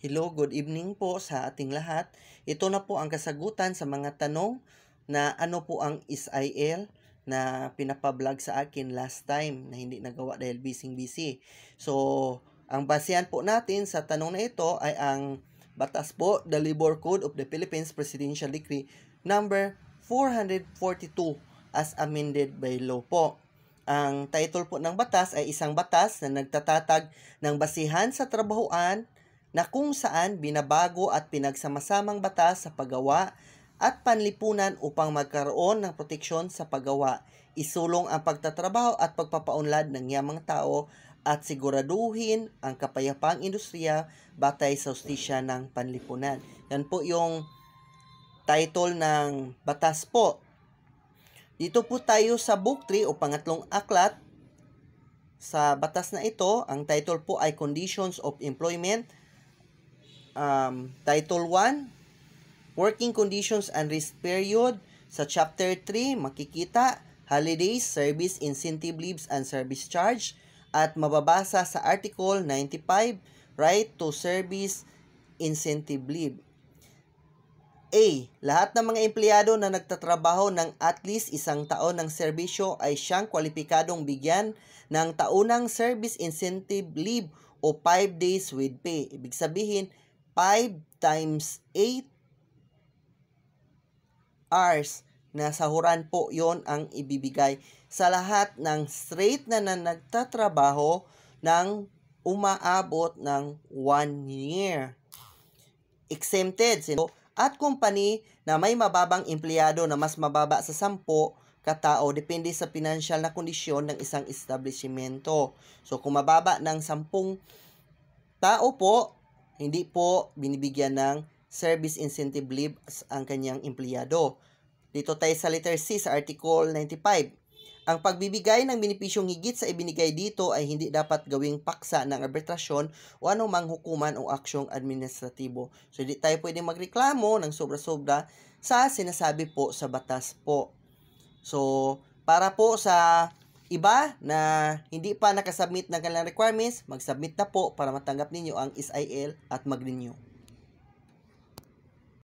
Hello, good evening po sa ating lahat. Ito na po ang kasagutan sa mga tanong na ano po ang SIL na pinapablog sa akin last time na hindi nagawa dahil busy. So, ang basehan po natin sa tanong na ito ay ang batas po, the Labor Code of the Philippines Presidential Decree number 442 as amended by law po. Ang title po ng batas ay isang batas na nagtatatag ng basihan sa trabahoan na kung saan binabago at pinagsamasamang batas sa paggawa at panlipunan upang magkaroon ng proteksyon sa paggawa, isulong ang pagtatrabaho at pagpapaunlad ng yamang tao at siguraduhin ang kapayapaang industriya batay sa hustisya ng panlipunan. Yan po yung title ng batas po. Dito po tayo sa Book 3 o pangatlong aklat sa batas na ito. Ang title po ay Conditions of Employment. Title 1, Working Conditions and Rest Period. Sa Chapter 3, makikita Holidays, Service Incentive Leaves and Service Charge. At mababasa sa Article 95, Right to Service Incentive Leave. A. Lahat ng mga empleyado na nagtatrabaho ng at least isang taon ng serbisyo ay siyang kwalipikadong bigyan ng taunang Service Incentive Leave o 5 days with pay. Ibig sabihin, 5 times 8 hours na sahuran po yon ang ibibigay sa lahat ng straight na nagtatrabaho ng umaabot ng 1 year. Exempted at company na may mababang empleyado na mas mababa sa 10 katao depende sa financial na kondisyon ng isang establishmento. So kung mababa ng 10 tao po, hindi po binibigyan ng service incentive leave ang kanyang empleyado. Dito tayo sa letter C sa Article 95. Ang pagbibigay ng benepisyong higit sa ibinigay dito ay hindi dapat gawing paksa ng arbitrasyon o anumang hukuman o aksyong administratibo. So, hindi tayo pwedeng magreklamo ng sobra-sobra sa sinasabi po sa batas po. So, para po sa iba na hindi pa nakasubmit ng kanilang requirements, mag-submit na po para matanggap ninyo ang SIL at mag-renew.